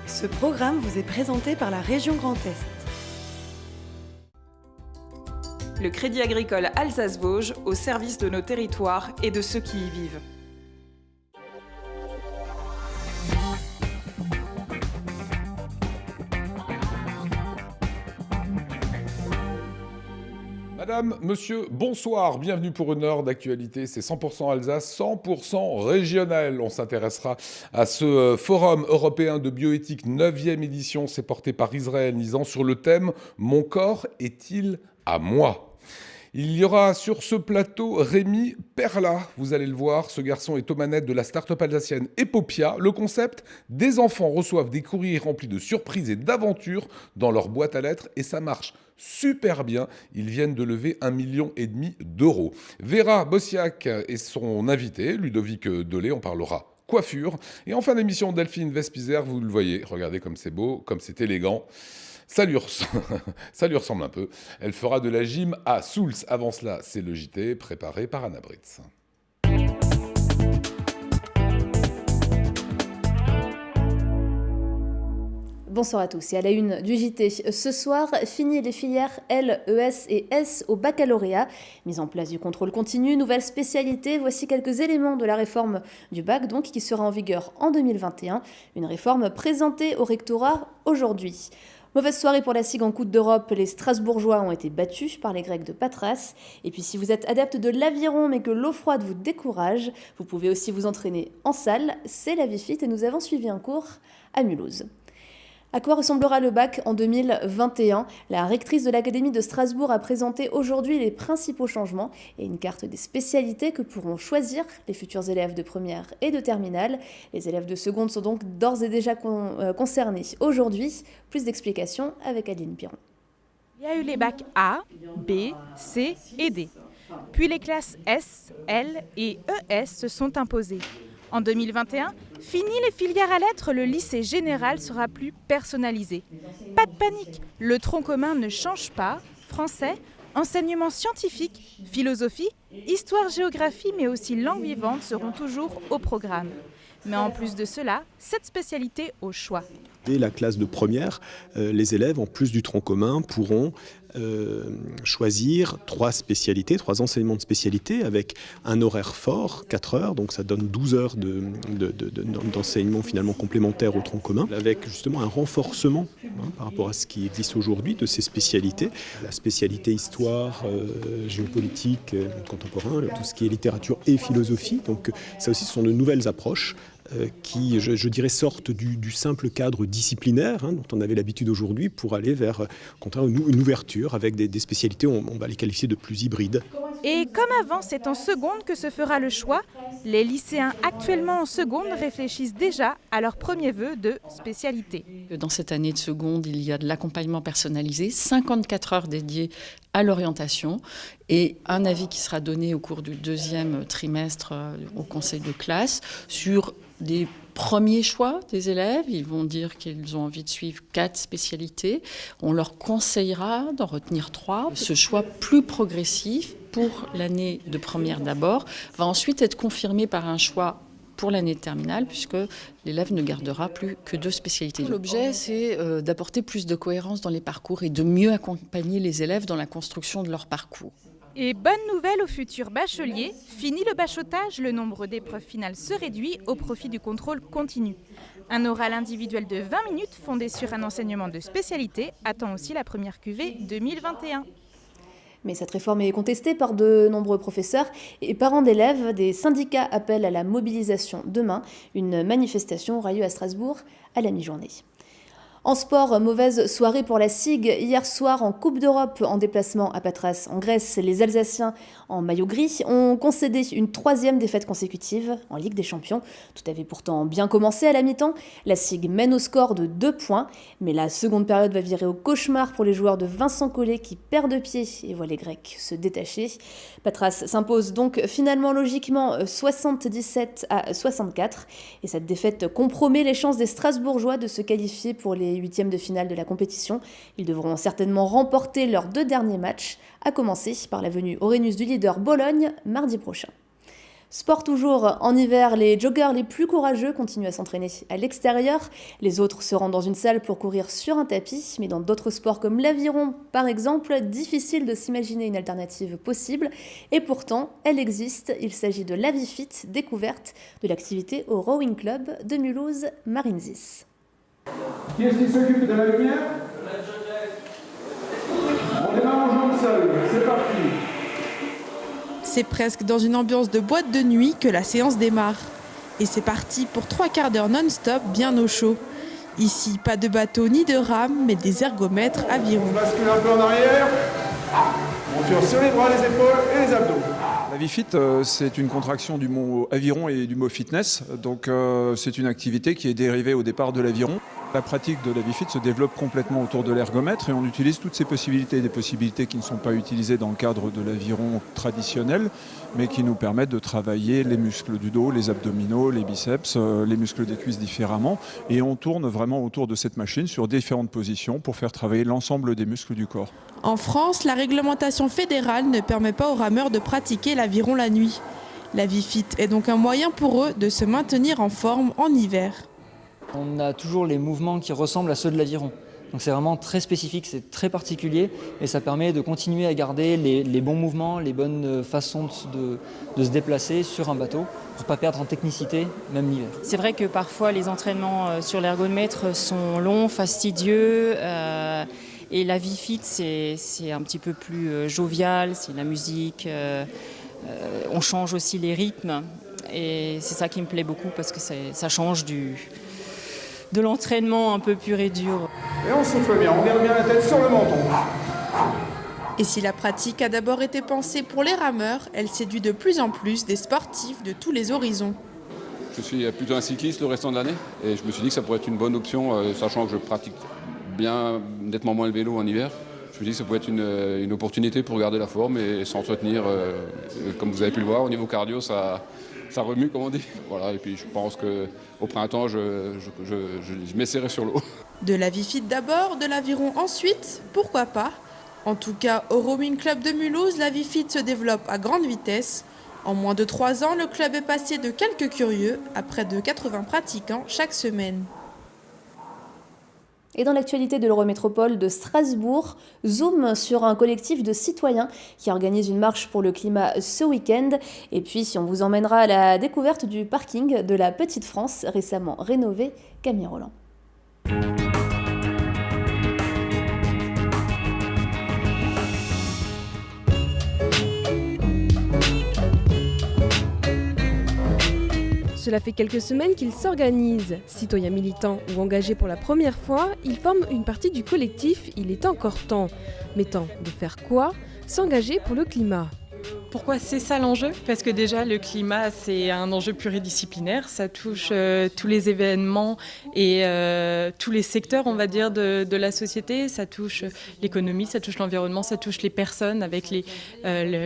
Ce programme vous est présenté par la région Grand Est. Le Crédit agricole Alsace-Vosges au service de nos territoires et de ceux qui y vivent. Madame, monsieur, bonsoir, bienvenue pour une heure d'actualité, c'est 100% Alsace, 100% régional. On s'intéressera à ce forum européen de bioéthique 9e édition, c'est porté par Israël Nizan sur le thème « Mon corps est-il à moi ?» Il y aura sur ce plateau Rémi Perla. Vous allez le voir, ce garçon est aux manettes de la start-up alsacienne Epopia. Le concept, des enfants reçoivent des courriers remplis de surprises et d'aventures dans leur boîte à lettres et ça marche super bien. Ils viennent de lever 1,5 million d'euros. Vera Bossiac est son invité, Ludovic Delay, on parlera coiffure. Et en fin d'émission, Delphine Vespizer, vous le voyez, regardez comme c'est beau, comme c'est élégant. Ça lui ressemble un peu. Elle fera de la gym à Soultz. Avant cela, c'est le JT préparé par Anna Britz. Bonsoir à tous et à la une du JT. Ce soir, fini les filières L, ES et S au baccalauréat. Mise en place du contrôle continu, nouvelle spécialité. Voici quelques éléments de la réforme du bac donc, qui sera en vigueur en 2021. Une réforme présentée au rectorat aujourd'hui. Mauvaise soirée pour la SIG en Coupe d'Europe. Les Strasbourgeois ont été battus par les Grecs de Patras. Et puis si vous êtes adepte de l'aviron mais que l'eau froide vous décourage, vous pouvez aussi vous entraîner en salle. C'est la Vifit et nous avons suivi un cours à Mulhouse. À quoi ressemblera le bac en 2021 ? La rectrice de l'Académie de Strasbourg a présenté aujourd'hui les principaux changements et une carte des spécialités que pourront choisir les futurs élèves de première et de terminale. Les élèves de seconde sont donc d'ores et déjà concernés aujourd'hui. Plus d'explications avec Adeline Piron. Il y a eu les bacs A, B, C et D. Puis les classes S, L et ES se sont imposées. En 2021, fini les filières à lettres, le lycée général sera plus personnalisé. Pas de panique, le tronc commun ne change pas. Français, enseignement scientifique, philosophie, histoire-géographie, mais aussi langue vivante seront toujours au programme. Mais en plus de cela, 7 spécialités au choix. Dès la classe de première, les élèves, en plus du tronc commun, pourront choisir 3 spécialités, 3 enseignements de spécialité avec un horaire fort, 4 heures, donc ça donne 12 heures d'enseignement finalement complémentaire au tronc commun, avec justement un renforcement par rapport à ce qui existe aujourd'hui de ces spécialités. La spécialité histoire, géopolitique, contemporain, tout ce qui est littérature et philosophie, donc ça aussi ce sont de nouvelles approches qui, je dirais, sortent du simple cadre disciplinaire dont on avait l'habitude aujourd'hui pour aller vers au contraire, une ouverture avec des spécialités, on va les qualifier de plus hybrides. Et comme avant, c'est en seconde que se fera le choix. Les lycéens actuellement en seconde réfléchissent déjà à leur premier vœu de spécialité. Dans cette année de seconde, il y a de l'accompagnement personnalisé, 54 heures dédiées à l'orientation et un avis qui sera donné au cours du 2e trimestre au conseil de classe sur des premiers choix des élèves. Ils vont dire qu'ils ont envie de suivre 4 spécialités. On leur conseillera d'en retenir 3. Ce choix plus progressif pour l'année de première d'abord va ensuite être confirmé par un choix pour l'année de terminale, puisque l'élève ne gardera plus que 2 spécialités. L'objet, c'est d'apporter plus de cohérence dans les parcours et de mieux accompagner les élèves dans la construction de leur parcours. Et bonne nouvelle aux futurs bacheliers, fini le bachotage, le nombre d'épreuves finales se réduit au profit du contrôle continu. Un oral individuel de 20 minutes fondé sur un enseignement de spécialité attend aussi la première cuvée 2021. Mais cette réforme est contestée par de nombreux professeurs et parents d'élèves. Des syndicats appellent à la mobilisation demain. Une manifestation aura lieu à Strasbourg à la mi-journée. En sport, mauvaise soirée pour la SIG. Hier soir, en Coupe d'Europe, en déplacement à Patras, en Grèce, les Alsaciens, en maillot gris, ont concédé une 3e défaite consécutive en Ligue des Champions. Tout avait pourtant bien commencé à la mi-temps. La SIG mène au score de 2 points, mais la seconde période va virer au cauchemar pour les joueurs de Vincent Collet qui perd de pied et voit les Grecs se détacher. Patras s'impose donc finalement logiquement 77 à 64 et cette défaite compromet les chances des Strasbourgeois de se qualifier pour les 8e de finale de la compétition. Ils devront certainement remporter leurs 2 derniers matchs, à commencer par la venue au Rhenus du leader Bologne mardi prochain. Sport toujours, en hiver, les joggeurs les plus courageux continuent à s'entraîner à l'extérieur. Les autres se rendent dans une salle pour courir sur un tapis, mais dans d'autres sports comme l'aviron, par exemple, difficile de s'imaginer une alternative possible. Et pourtant, elle existe. Il s'agit de l'Avifit, découverte de l'activité au Rowing Club de Mulhouse, Marinzis. Qui est-ce qui s'occupe de la lumière? On démarre en jambes seules, c'est parti. C'est presque dans une ambiance de boîte de nuit que la séance démarre. Et c'est parti pour 3 quarts d'heure non-stop bien au chaud. Ici, pas de bateau ni de rame, mais des ergomètres aviron. On bascule un peu en arrière. Monture sur les bras, les épaules et les abdos. L'Avifit, c'est une contraction du mot aviron et du mot fitness. Donc c'est une activité qui est dérivée au départ de l'aviron. La pratique de l'Avifit se développe complètement autour de l'ergomètre et on utilise toutes ces possibilités, des possibilités qui ne sont pas utilisées dans le cadre de l'aviron traditionnel, mais qui nous permettent de travailler les muscles du dos, les abdominaux, les biceps, les muscles des cuisses différemment. Et on tourne vraiment autour de cette machine sur différentes positions pour faire travailler l'ensemble des muscles du corps. En France, la réglementation fédérale ne permet pas aux rameurs de pratiquer l'aviron la nuit. L'Avifit est donc un moyen pour eux de se maintenir en forme en hiver. On a toujours les mouvements qui ressemblent à ceux de l'aviron. Donc c'est vraiment très spécifique, c'est très particulier et ça permet de continuer à garder les bons mouvements, les bonnes façons de se déplacer sur un bateau pour ne pas perdre en technicité, même l'hiver. C'est vrai que parfois les entraînements sur l'ergomètre sont longs, fastidieux et l'Avifit c'est un petit peu plus jovial, c'est la musique, on change aussi les rythmes et c'est ça qui me plaît beaucoup parce que ça change de l'entraînement un peu pur et dur. Et on souffle bien, on garde bien la tête sur le menton. Et si la pratique a d'abord été pensée pour les rameurs, elle séduit de plus en plus des sportifs de tous les horizons. Je suis plutôt un cycliste le restant de l'année et je me suis dit que ça pourrait être une bonne option, sachant que je pratique bien nettement moins le vélo en hiver. Je me dis que ça pourrait être une opportunité pour garder la forme et s'entretenir. Comme vous avez pu le voir, au niveau cardio, ça remue, comme on dit. Voilà, et puis je pense qu'au printemps, je m'essaierai sur l'eau. De l'Avifit d'abord, de l'aviron ensuite, pourquoi pas? En tout cas, au Rowing Club de Mulhouse, l'Avifit se développe à grande vitesse. En moins de 3 ans, le club est passé de quelques curieux à près de 80 pratiquants chaque semaine. Et dans l'actualité de l'Eurométropole de Strasbourg, zoom sur un collectif de citoyens qui organise une marche pour le climat ce week-end. Et puis, on vous emmènera à la découverte du parking de la Petite France, récemment rénové. Camille Roland. Cela fait quelques semaines qu'ils s'organisent. Citoyens militants ou engagés pour la première fois, ils forment une partie du collectif Il est encore temps. Mais temps de faire quoi? S'engager pour le climat. Pourquoi c'est ça l'enjeu? Parce que déjà le climat c'est un enjeu pluridisciplinaire, ça touche tous les événements et tous les secteurs on va dire de la société, ça touche l'économie, ça touche l'environnement, ça touche les personnes avec les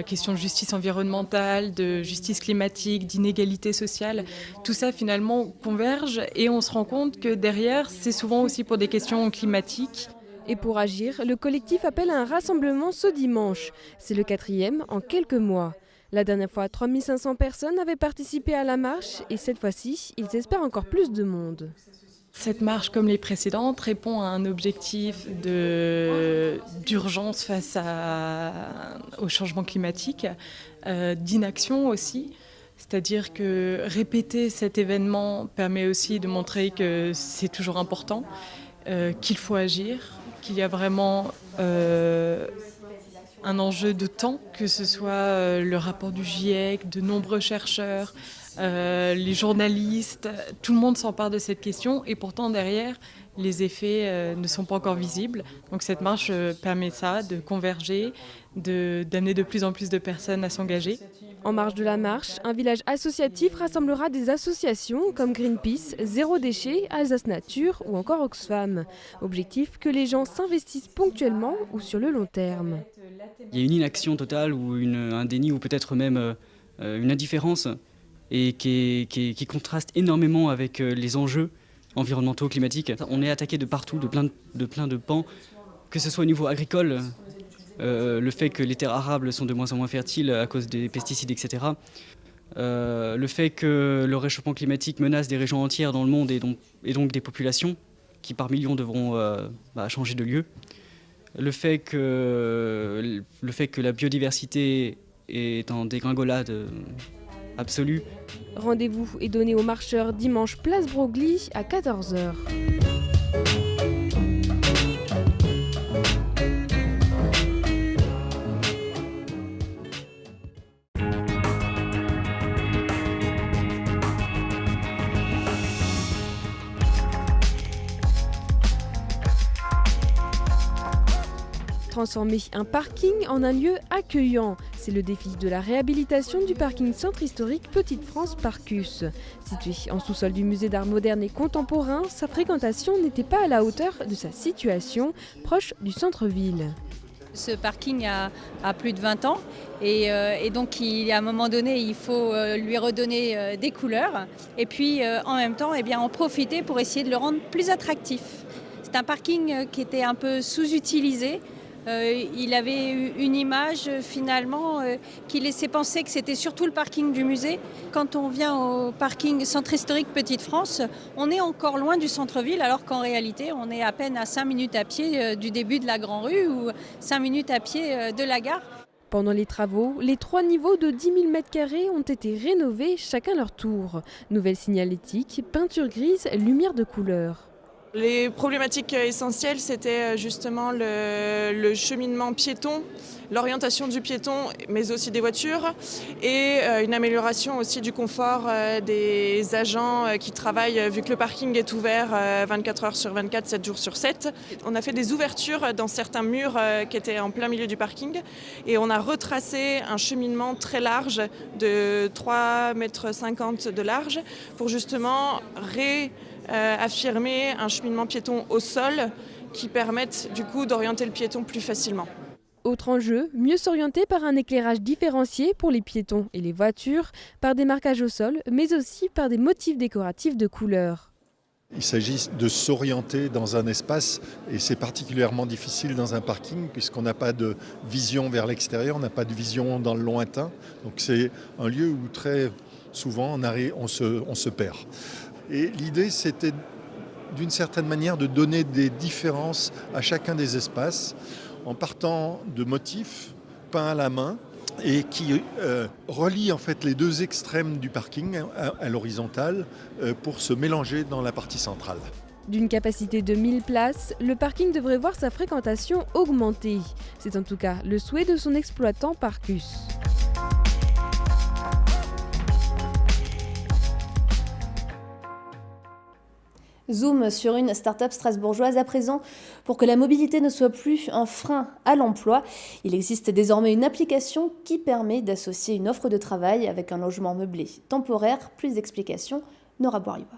questions de justice environnementale, de justice climatique, d'inégalité sociale, tout ça finalement converge et on se rend compte que derrière c'est souvent aussi pour des questions climatiques. Et pour agir, le collectif appelle à un rassemblement ce dimanche. C'est le 4e en quelques mois. La dernière fois, 3500 personnes avaient participé à la marche et cette fois-ci, ils espèrent encore plus de monde. Cette marche, comme les précédentes, répond à un objectif d'urgence face au changement climatique, d'inaction aussi. C'est-à-dire que répéter cet événement permet aussi de montrer que c'est toujours important, qu'il faut agir, qu'il y a vraiment un enjeu de temps, que ce soit le rapport du GIEC, de nombreux chercheurs, les journalistes, tout le monde s'empare de cette question et pourtant derrière, les effets ne sont pas encore visibles. Donc cette marche permet ça, de converger, d'amener de plus en plus de personnes à s'engager. En marge de la marche, un village associatif rassemblera des associations comme Greenpeace, Zéro Déchet, Alsace Nature ou encore Oxfam. Objectif que les gens s'investissent ponctuellement ou sur le long terme. Il y a une inaction totale ou un déni ou peut-être même une indifférence et qui contraste énormément avec les enjeux environnementaux, climatiques. On est attaqué de partout, de plein de pans, que ce soit au niveau agricole, le fait que les terres arables sont de moins en moins fertiles à cause des pesticides, etc. Le fait que le réchauffement climatique menace des régions entières dans le monde et donc des populations qui par millions devront changer de lieu. Le fait que la biodiversité est en dégringolade absolue. Rendez-vous est donné aux marcheurs dimanche place Broglie à 14h. Transformer un parking en un lieu accueillant. C'est le défi de la réhabilitation du parking centre historique Petite France Parcus. Situé en sous-sol du musée d'art moderne et contemporain, sa fréquentation n'était pas à la hauteur de sa situation, proche du centre-ville. Ce parking a plus de 20 ans et donc à un moment donné il faut lui redonner des couleurs et puis en même temps en profiter pour essayer de le rendre plus attractif. C'est un parking qui était un peu sous-utilisé. Il avait une image finalement qui laissait penser que c'était surtout le parking du musée. Quand on vient au parking Centre historique Petite France, on est encore loin du centre-ville alors qu'en réalité on est à peine à 5 minutes à pied du début de la Grand Rue ou 5 minutes à pied de la gare. Pendant les travaux, les 3 niveaux de 10 000 m² ont été rénovés chacun leur tour. Nouvelle signalétique, peinture grise, lumière de couleur. Les problématiques essentielles, c'était justement le cheminement piéton, l'orientation du piéton, mais aussi des voitures, et une amélioration aussi du confort des agents qui travaillent, vu que le parking est ouvert 24 heures sur 24, 7 jours sur 7. On a fait des ouvertures dans certains murs qui étaient en plein milieu du parking, et on a retracé un cheminement très large de 3,50 m de large pour justement affirmer un cheminement piéton au sol qui permette du coup d'orienter le piéton plus facilement. Autre enjeu, mieux s'orienter par un éclairage différencié pour les piétons et les voitures, par des marquages au sol, mais aussi par des motifs décoratifs de couleur. Il s'agit de s'orienter dans un espace et c'est particulièrement difficile dans un parking puisqu'on n'a pas de vision vers l'extérieur, on n'a pas de vision dans le lointain. Donc c'est un lieu où très souvent on se perd. Et l'idée, c'était d'une certaine manière de donner des différences à chacun des espaces en partant de motifs peints à la main et qui relient en fait les deux extrêmes du parking à l'horizontale pour se mélanger dans la partie centrale. D'une capacité de 1000 places, le parking devrait voir sa fréquentation augmenter. C'est en tout cas le souhait de son exploitant Parcus. Zoom sur une start-up strasbourgeoise à présent. Pour que la mobilité ne soit plus un frein à l'emploi, il existe désormais une application qui permet d'associer une offre de travail avec un logement meublé temporaire. Plus d'explications, Nora Boiriwa.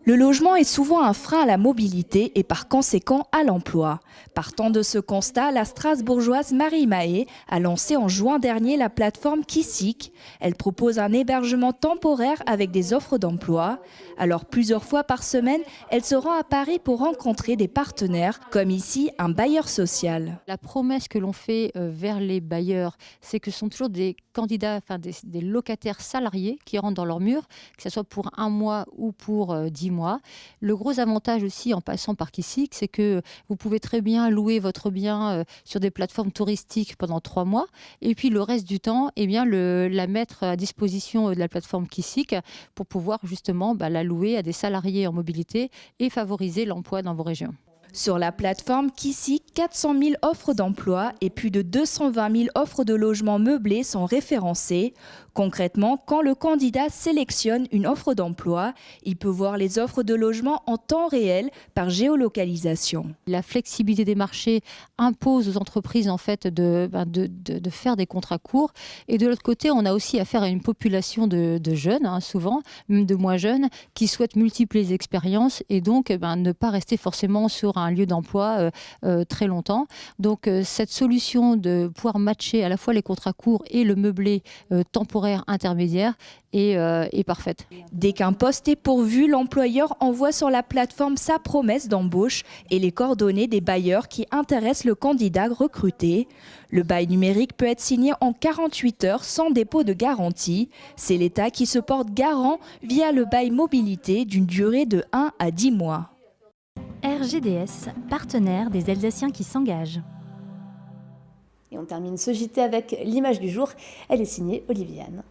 Le logement est souvent un frein à la mobilité et par conséquent à l'emploi. Partant de ce constat, la strasbourgeoise Marie Mahé a lancé en juin dernier la plateforme Kissik. Elle propose un hébergement temporaire avec des offres d'emploi. Alors plusieurs fois par semaine, elle se rend à Paris pour rencontrer des partenaires, comme ici un bailleur social. La promesse que l'on fait vers les bailleurs, c'est que ce sont toujours des candidats, des locataires salariés qui rentrent dans leur mur, que ce soit pour 1 mois ou pour 10 mois. Le gros avantage aussi en passant par Kissik, c'est que vous pouvez très bien louer votre bien sur des plateformes touristiques pendant 3 mois et puis le reste du temps, la mettre à disposition de la plateforme Kissik pour pouvoir justement la louer à des salariés en mobilité et favoriser l'emploi dans vos régions. Sur la plateforme Kissik, 400 000 offres d'emploi et plus de 220 000 offres de logements meublés sont référencées. Concrètement, quand le candidat sélectionne une offre d'emploi, il peut voir les offres de logement en temps réel par géolocalisation. La flexibilité des marchés impose aux entreprises en fait de faire des contrats courts. Et de l'autre côté, on a aussi affaire à une population de jeunes, souvent, même de moins jeunes, qui souhaitent multipler les expériences et donc ne pas rester forcément sur un lieu d'emploi très longtemps. Donc cette solution de pouvoir matcher à la fois les contrats courts et le meublé temporaire horaire intermédiaire est parfaite. Dès qu'un poste est pourvu, l'employeur envoie sur la plateforme sa promesse d'embauche et les coordonnées des bailleurs qui intéressent le candidat recruté. Le bail numérique peut être signé en 48 heures sans dépôt de garantie. C'est l'État qui se porte garant via le bail mobilité d'une durée de 1 à 10 mois. RGDS, partenaire des Alsaciens qui s'engagent. Et on termine ce JT avec l'image du jour. Elle est signée Oliviane.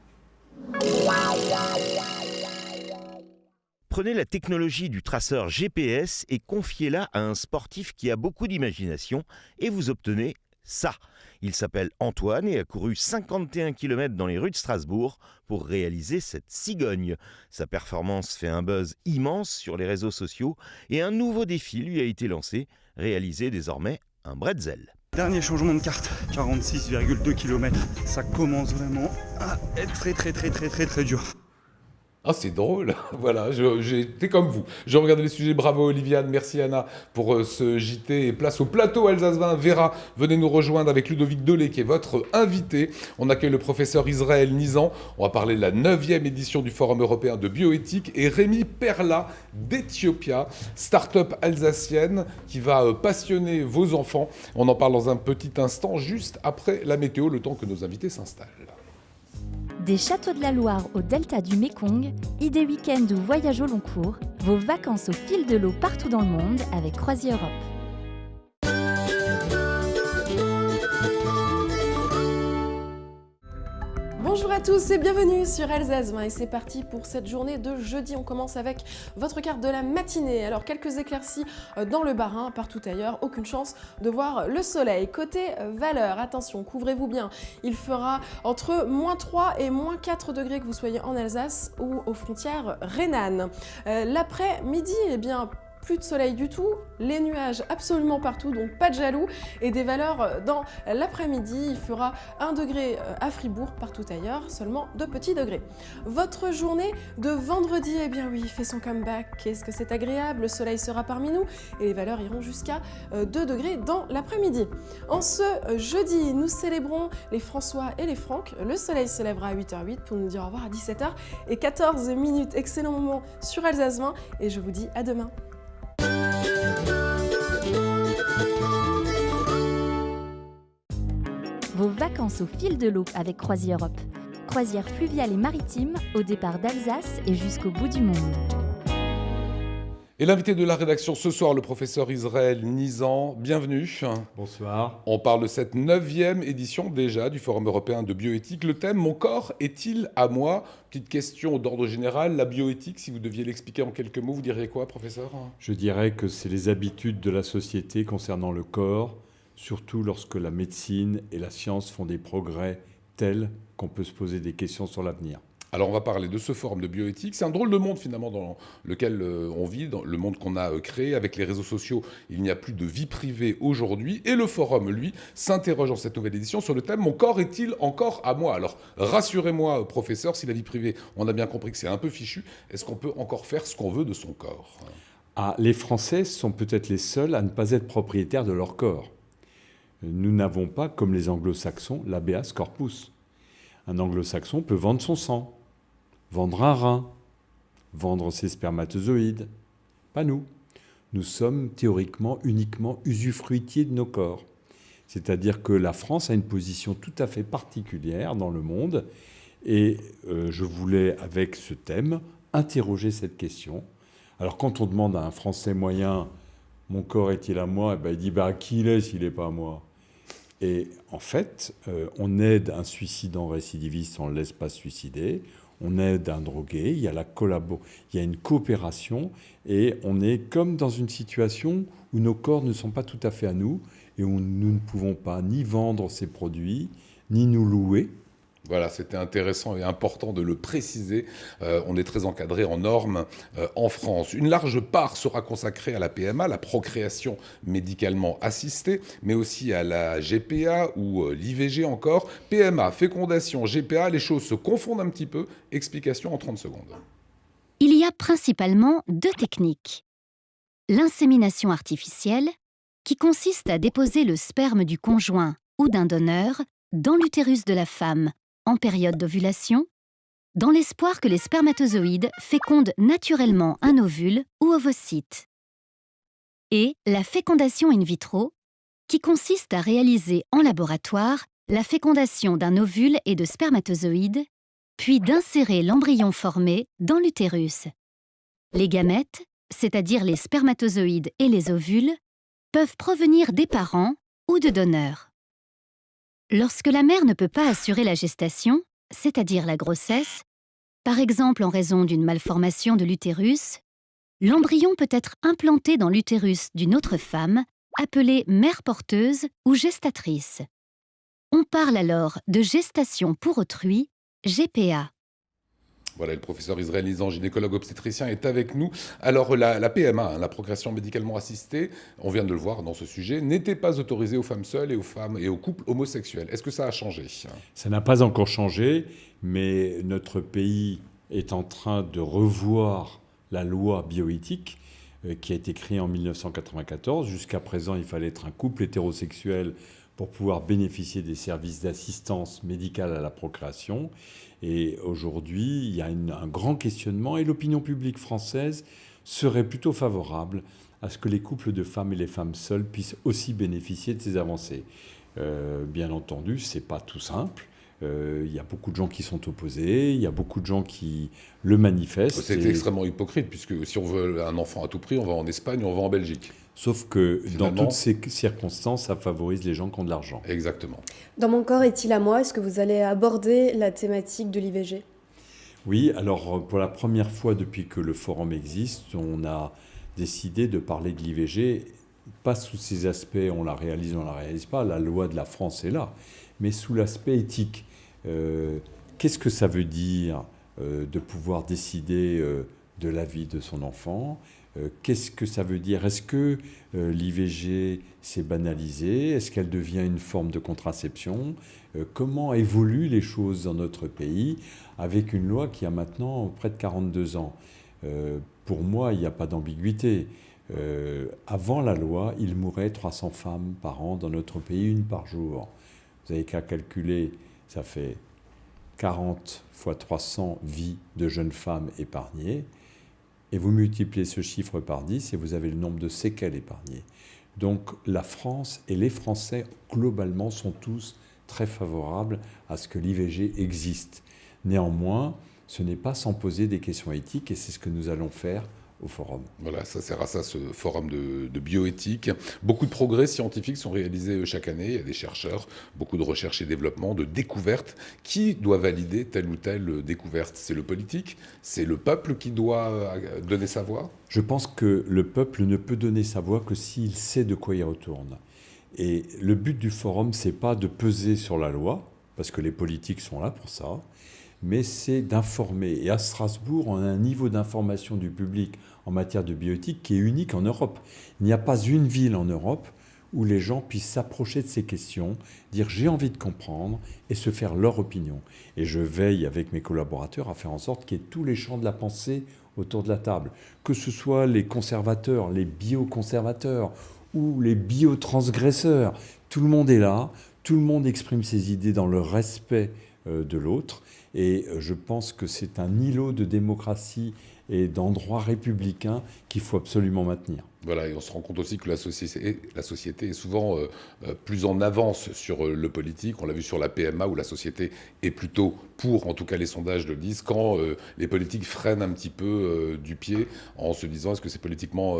Prenez la technologie du traceur GPS et confiez-la à un sportif qui a beaucoup d'imagination et vous obtenez ça. Il s'appelle Antoine et a couru 51 km dans les rues de Strasbourg pour réaliser cette cigogne. Sa performance fait un buzz immense sur les réseaux sociaux et un nouveau défi lui a été lancé, réaliser désormais un bretzel. Dernier changement de carte, 46,2 km. Ça commence vraiment à être très dur. Ah, c'est drôle. Voilà, j'étais comme vous. Je regardais les sujets. Bravo Oliviane, merci Anna pour ce JT. Et place au plateau Alsace 20. Vera, venez nous rejoindre avec Ludovic Delay qui est votre invité. On accueille le professeur Israël Nizan. On va parler de la 9e édition du Forum européen de bioéthique. Et Rémi Perla d'Ethiopia, start-up alsacienne qui va passionner vos enfants. On en parle dans un petit instant, juste après la météo, le temps que nos invités s'installent. Des châteaux de la Loire au delta du Mékong, idées week-end ou voyages au long cours, vos vacances au fil de l'eau partout dans le monde avec Croisière Europe. Bonjour à tous et bienvenue sur Alsace 20 et c'est parti pour cette journée de jeudi. On commence avec votre carte de la matinée. Alors quelques éclaircies dans le Bas-Rhin, partout ailleurs, aucune chance de voir le soleil. Côté valeur, attention, couvrez-vous bien. Il fera entre -3 et -4 degrés que vous soyez en Alsace ou aux frontières rhénanes. L'après-midi, eh bien, plus de soleil du tout, les nuages absolument partout, donc pas de jaloux, et des valeurs dans l'après-midi. Il fera 1 degré à Fribourg, partout ailleurs, seulement 2 petits degrés. Votre journée de vendredi, eh bien oui, fait son comeback. Qu'est-ce que c'est agréable, le soleil sera parmi nous, et les valeurs iront jusqu'à 2 degrés dans l'après-midi. En ce jeudi, nous célébrons les François et les Franck. Le soleil se lèvera à 8h08 pour nous dire au revoir à 17h14. Excellent moment sur Alsace 20, et je vous dis à demain. Vos vacances au fil de l'eau avec Croisière Europe. Croisière fluviale et maritime au départ d'Alsace et jusqu'au bout du monde. Et l'invité de la rédaction ce soir, le professeur Israël Nizan. Bienvenue. Bonsoir. On parle de cette 9e édition déjà du Forum européen de bioéthique. Le thème « Mon corps est-il à moi ?» Petite question d'ordre général. La bioéthique, si vous deviez l'expliquer en quelques mots, vous diriez quoi, professeur ? Je dirais que c'est les habitudes de la société concernant le corps, surtout lorsque la médecine et la science font des progrès tels qu'on peut se poser des questions sur l'avenir. Alors on va parler de ce forum de bioéthique. C'est un drôle de monde finalement dans lequel on vit, dans le monde qu'on a créé avec les réseaux sociaux. Il n'y a plus de vie privée aujourd'hui. Et le forum, lui, s'interroge dans cette nouvelle édition sur le thème « Mon corps est-il encore à moi ?» Alors rassurez-moi, professeur, si la vie privée, on a bien compris que c'est un peu fichu, est-ce qu'on peut encore faire ce qu'on veut de son corps ? Les Français sont peut-être les seuls à ne pas être propriétaires de leur corps. Nous n'avons pas, comme les anglo-saxons, l'habeas corpus. Un anglo-saxon peut vendre son sang, vendre un rein, vendre ses spermatozoïdes. Pas nous. Nous sommes théoriquement uniquement usufruitiers de nos corps. C'est-à-dire que la France a une position tout à fait particulière dans le monde et je voulais, avec ce thème, interroger cette question. Alors quand on demande à un Français moyen « Mon corps est-il à moi ?» il dit « Qui il est s'il n'est pas à moi ?» Et en fait, on aide un suicidant récidiviste, on ne le laisse pas se suicider. On aide un drogué, il y a une coopération et on est comme dans une situation où nos corps ne sont pas tout à fait à nous et où nous ne pouvons pas ni vendre ces produits, ni nous louer. Voilà, c'était intéressant et important de le préciser. On est très encadré en normes en France. Une large part sera consacrée à la PMA, la procréation médicalement assistée, mais aussi à la GPA ou l'IVG encore. PMA, fécondation, GPA, les choses se confondent un petit peu. Explication en 30 secondes. Il y a principalement 2 techniques. L'insémination artificielle, qui consiste à déposer le sperme du conjoint ou d'un donneur dans l'utérus de la femme, en période d'ovulation, dans l'espoir que les spermatozoïdes fécondent naturellement un ovule ou ovocyte. Et la fécondation in vitro, qui consiste à réaliser en laboratoire la fécondation d'un ovule et de spermatozoïdes, puis d'insérer l'embryon formé dans l'utérus. Les gamètes, c'est-à-dire les spermatozoïdes et les ovules, peuvent provenir des parents ou de donneurs. Lorsque la mère ne peut pas assurer la gestation, c'est-à-dire la grossesse, par exemple en raison d'une malformation de l'utérus, l'embryon peut être implanté dans l'utérus d'une autre femme, appelée mère porteuse ou gestatrice. On parle alors de gestation pour autrui, GPA. Voilà, le professeur Israël Lisan, gynécologue obstétricien, est avec nous. Alors, la PMA, la procréation médicalement assistée, on vient de le voir dans ce sujet, n'était pas autorisée aux femmes seules et aux femmes et aux couples homosexuels. Est-ce que ça a changé ? Ça n'a pas encore changé, mais notre pays est en train de revoir la loi bioéthique qui a été créée en 1994. Jusqu'à présent, il fallait être un couple hétérosexuel pour pouvoir bénéficier des services d'assistance médicale à la procréation. Et aujourd'hui, il y a un grand questionnement et l'opinion publique française serait plutôt favorable à ce que les couples de femmes et les femmes seules puissent aussi bénéficier de ces avancées. Bien entendu, ce n'est pas tout simple. Il y a beaucoup de gens qui sont opposés, il y a beaucoup de gens qui le manifestent. C'est extrêmement hypocrite, puisque si on veut un enfant à tout prix, on va en Espagne, on va en Belgique. Sauf que dans toutes ces circonstances, ça favorise les gens qui ont de l'argent. Exactement. Dans Mon corps est-il à moi, est-ce que vous allez aborder la thématique de l'IVG ? Oui, alors pour la première fois depuis que le forum existe, on a décidé de parler de l'IVG, pas sous ces aspects, on la réalise ou on la réalise pas, la loi de la France est là, mais sous l'aspect éthique. Qu'est-ce que ça veut dire de pouvoir décider de la vie de son enfant ? Qu'est-ce que ça veut dire ? Est-ce que l'IVG s'est banalisé ? Est-ce qu'elle devient une forme de contraception ? Comment évoluent les choses dans notre pays avec une loi qui a maintenant près de 42 ans ? Pour moi, il n'y a pas d'ambiguïté. Avant la loi, il mourait 300 femmes par an dans notre pays, une par jour. Vous n'avez qu'à calculer, ça fait 40 fois 300 vies de jeunes femmes épargnées. Et vous multipliez ce chiffre par 10 et vous avez le nombre de séquelles épargnées. Donc la France et les Français, globalement, sont tous très favorables à ce que l'IVG existe. Néanmoins, ce n'est pas sans poser des questions éthiques et c'est ce que nous allons faire au forum. Voilà, ça sert à ça, ce forum de bioéthique. Beaucoup de progrès scientifiques sont réalisés chaque année. Il y a des chercheurs, beaucoup de recherche et développement, de découvertes. Qui doit valider telle ou telle découverte ? C'est le politique ? C'est le peuple qui doit donner sa voix ? Je pense que le peuple ne peut donner sa voix que s'il sait de quoi il retourne. Et le but du forum, c'est pas de peser sur la loi, parce que les politiques sont là pour ça, mais c'est d'informer. Et à Strasbourg, on a un niveau d'information du public en matière de bioéthique qui est unique en Europe. Il n'y a pas une ville en Europe où les gens puissent s'approcher de ces questions, dire « j'ai envie de comprendre » et se faire leur opinion. Et je veille avec mes collaborateurs à faire en sorte qu'il y ait tous les champs de la pensée autour de la table. Que ce soit les conservateurs, les bioconservateurs ou les biotransgresseurs, tout le monde est là, tout le monde exprime ses idées dans le respect de l'autre. Et je pense que c'est un îlot de démocratie et d'endroit républicain qu'il faut absolument maintenir. Voilà, et on se rend compte aussi que la société est souvent plus en avance sur le politique. On l'a vu sur la PMA où la société est plutôt pour, en tout cas les sondages le disent, quand les politiques freinent un petit peu du pied en se disant est-ce que c'est politiquement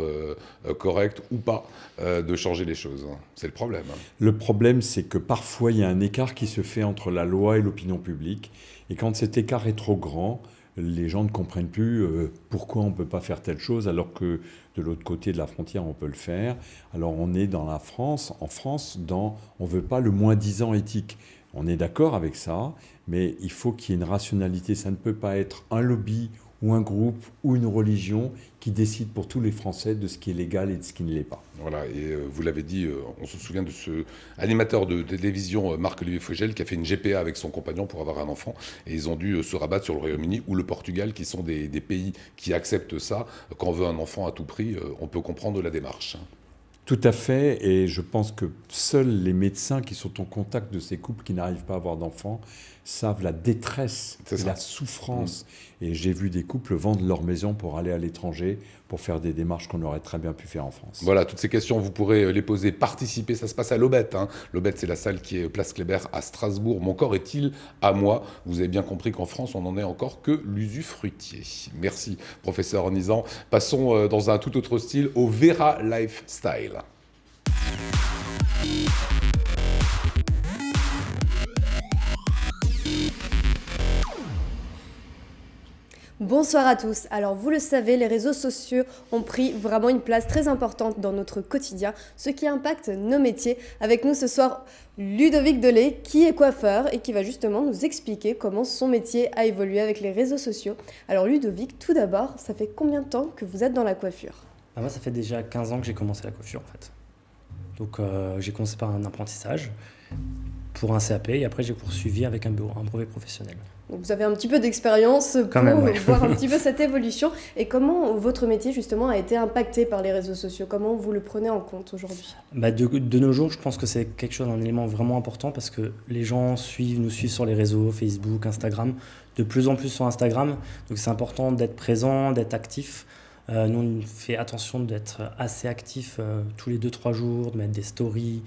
correct ou pas de changer les choses. C'est le problème. Le problème, c'est que parfois il y a un écart qui se fait entre la loi et l'opinion publique. Et quand cet écart est trop grand, les gens ne comprennent plus pourquoi on ne peut pas faire telle chose alors que de l'autre côté de la frontière on peut le faire. Alors on est en France, on ne veut pas le moins-disant éthique. On est d'accord avec ça, mais il faut qu'il y ait une rationalité. Ça ne peut pas être un lobby ou un groupe ou une religion qui décide pour tous les Français de ce qui est légal et de ce qui ne l'est pas. Voilà, et vous l'avez dit, on se souvient de ce animateur de télévision, Marc-Olivier Fogel, qui a fait une GPA avec son compagnon pour avoir un enfant, et ils ont dû se rabattre sur le Royaume-Uni ou le Portugal, qui sont des pays qui acceptent ça. Quand on veut un enfant à tout prix, on peut comprendre la démarche. Tout à fait, et je pense que seuls les médecins qui sont en contact de ces couples qui n'arrivent pas à avoir d'enfants savent la détresse et la souffrance. Et j'ai vu des couples vendre leur maison pour aller à l'étranger, pour faire des démarches qu'on aurait très bien pu faire en France. Voilà, toutes ces questions, vous pourrez les poser, participer. Ça se passe à l'Aubette. L'Aubette, c'est la salle qui est place Kléber à Strasbourg. Mon corps est-il à moi? Vous avez bien compris qu'en France, on n'en est encore que l'usufruitier. Merci, professeur Nizan. Passons dans un tout autre style au Vera Lifestyle. Bonsoir à tous. Alors vous le savez, les réseaux sociaux ont pris vraiment une place très importante dans notre quotidien, ce qui impacte nos métiers. Avec nous ce soir, Ludovic Delay, qui est coiffeur et qui va justement nous expliquer comment son métier a évolué avec les réseaux sociaux. Alors Ludovic, tout d'abord, ça fait combien de temps que vous êtes dans la coiffure? Moi, ça fait déjà 15 ans que j'ai commencé la coiffure en fait. Donc j'ai commencé par un apprentissage pour un CAP et après j'ai poursuivi avec un brevet professionnel. Donc vous avez un petit peu d'expérience pour voir un petit peu cette évolution. Et comment votre métier justement a été impacté par les réseaux sociaux? Comment vous le prenez en compte aujourd'hui? De nos jours, je pense que c'est quelque chose, un élément vraiment important parce que les gens nous suivent sur les réseaux, Facebook, Instagram, de plus en plus sur Instagram. Donc c'est important d'être présent, d'être actif. Nous, on fait attention d'être assez actif tous les 2-3 jours, de mettre des stories,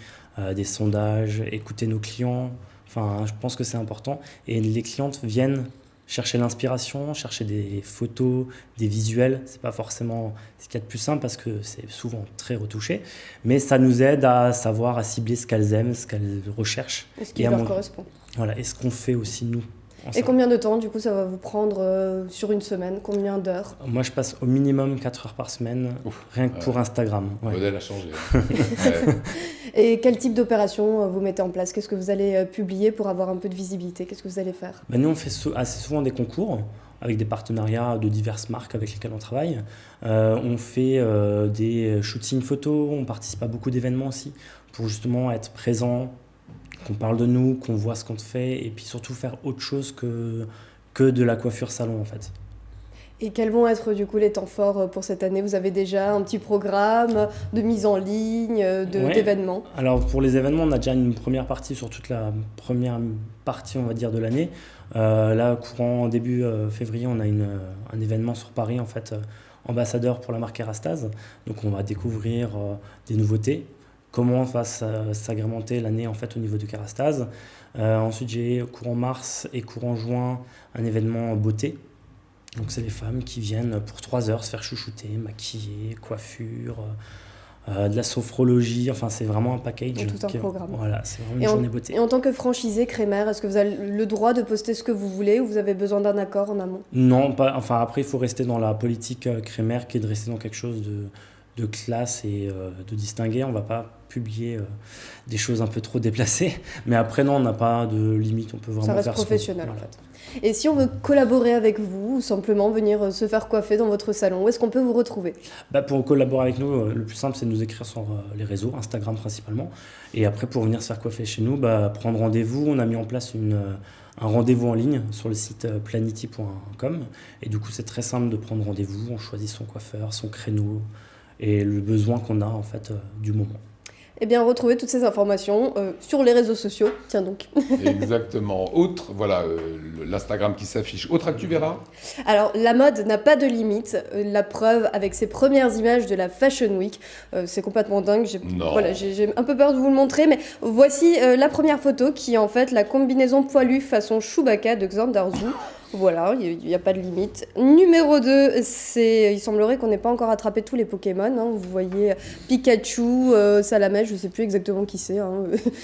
des sondages, écouter nos clients. Enfin, je pense que c'est important. Et les clientes viennent chercher l'inspiration, chercher des photos, des visuels. C'est pas forcément ce qu'il y a de plus simple parce que c'est souvent très retouché. Mais ça nous aide à savoir, à cibler ce qu'elles aiment, ce qu'elles recherchent. Et ce qui leur correspond. Voilà, et ce qu'on fait aussi nous. Et combien de temps, du coup, ça va vous prendre sur une semaine? Combien d'heures? Moi, je passe au minimum 4 heures par semaine, rien que pour Instagram. Le modèle a changé. Et quel type d'opération vous mettez en place? Qu'est-ce que vous allez publier pour avoir un peu de visibilité? Qu'est-ce que vous allez faire? Nous, on fait assez souvent des concours avec des partenariats de diverses marques avec lesquelles on travaille. On fait des shootings photos, on participe à beaucoup d'événements aussi pour justement être présent, qu'on parle de nous, qu'on voit ce qu'on fait et puis surtout faire autre chose que de la coiffure salon en fait. Et quels vont être du coup les temps forts pour cette année? Vous avez déjà un petit programme de mise en ligne, d'événements? Alors pour les événements, on a déjà une première partie sur toute la première partie on va dire de l'année. Là, courant début février, on a un événement sur Paris en fait, ambassadeur pour la marque Kerastase. Donc on va découvrir des nouveautés. Comment va s'agrémenter l'année en fait au niveau du Kerastase. Ensuite, j'ai courant mars et courant juin un événement beauté. Donc c'est les femmes qui viennent pour 3 heures se faire chouchouter, maquiller, coiffure, de la sophrologie. Enfin, c'est vraiment un package. Tout un programme. Voilà, c'est vraiment une journée beauté. Et en tant que franchisé Crémer, est-ce que vous avez le droit de poster ce que vous voulez ou vous avez besoin d'un accord en amont? Non, pas. Enfin après, il faut rester dans la politique Crémer qui est de rester dans quelque chose de classe et de distingué. On ne va pas publier des choses un peu trop déplacées. Mais après, non, on n'a pas de limite. On peut vraiment faire ça reste professionnel en fait. Et si on veut collaborer avec vous ou simplement venir se faire coiffer dans votre salon, où est-ce qu'on peut vous retrouver? Pour collaborer avec nous, le plus simple, c'est de nous écrire sur les réseaux, Instagram principalement. Et après, pour venir se faire coiffer chez nous, prendre rendez-vous. On a mis en place un rendez-vous en ligne sur le site planity.com. Et du coup, c'est très simple de prendre rendez-vous. On choisit son coiffeur, son créneau et le besoin qu'on a en fait du moment. Eh bien, retrouvez toutes ces informations sur les réseaux sociaux. Tiens donc. Exactement. Autre, voilà, l'Instagram qui s'affiche. Autre actu, Vera? Alors, la mode n'a pas de limite. La preuve avec ses premières images de la Fashion Week. C'est complètement dingue. J'ai un peu peur de vous le montrer, mais voici la première photo qui est en fait la combinaison poilue façon Chewbacca de Xander Zhu. Voilà, il n'y a pas de limite. Numéro 2, il semblerait qu'on n'ait pas encore attrapé tous les Pokémon. Vous voyez Pikachu, Salamèche, je ne sais plus exactement qui c'est.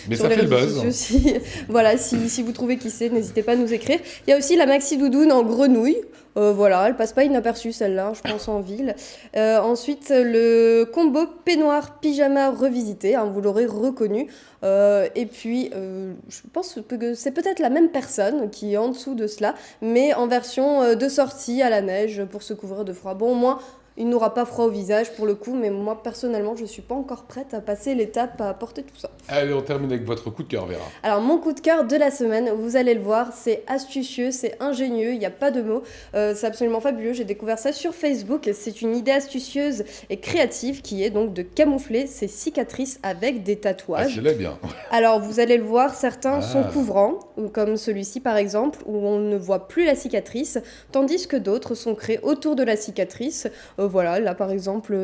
Mais ça fait le buzz. Si vous trouvez qui c'est, n'hésitez pas à nous écrire. Il y a aussi la Maxi Doudoune en grenouille. Elle passe pas inaperçue celle-là, je pense en ville. Ensuite, le combo peignoir pyjama revisité, vous l'aurez reconnu. Et puis, je pense que c'est peut-être la même personne qui est en dessous de cela, mais en version de sortie à la neige pour se couvrir de froid. Bon, au moins, il n'aura pas froid au visage pour le coup, mais moi personnellement je suis pas encore prête à passer l'étape à porter tout ça. Allez, on termine avec votre coup de cœur, Vera. Alors mon coup de cœur de la semaine, vous allez le voir, c'est astucieux, c'est ingénieux, il n'y a pas de mots, c'est absolument fabuleux, j'ai découvert ça sur Facebook, c'est une idée astucieuse et créative qui est donc de camoufler ses cicatrices avec des tatouages. Ah, je l'ai bien. Alors vous allez le voir, certains sont couvrants, comme celui-ci par exemple, où on ne voit plus la cicatrice, tandis que d'autres sont créés autour de la cicatrice. Voilà, là par exemple,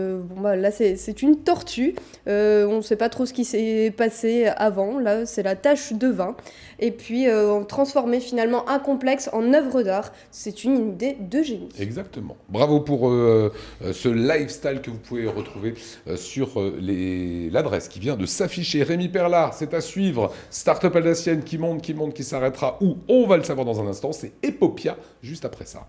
là c'est une tortue, on ne sait pas trop ce qui s'est passé avant, là c'est la tache de vin, et puis transformer finalement un complexe en œuvre d'art, c'est une idée de génie. Exactement. Bravo pour ce lifestyle que vous pouvez retrouver sur l'adresse qui vient de s'afficher. Rémi Perlard, c'est à suivre. Start-up alsacienne qui monte, qui s'arrêtera où? On va le savoir dans un instant. C'est Epopia juste après ça.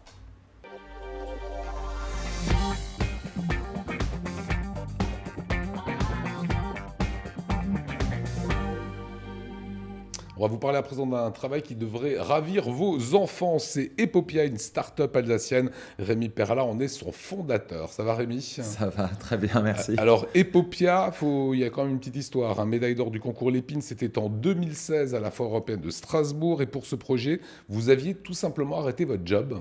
On va vous parler à présent d'un travail qui devrait ravir vos enfants. C'est Epopia, une start-up alsacienne. Rémi Perlard, on est son fondateur. Ça va, Rémi? Ça va, très bien, merci. Alors, Epopia, il y a quand même une petite histoire. Médaille d'or du concours Lépine, c'était en 2016 à la Foire européenne de Strasbourg. Et pour ce projet, vous aviez tout simplement arrêté votre job.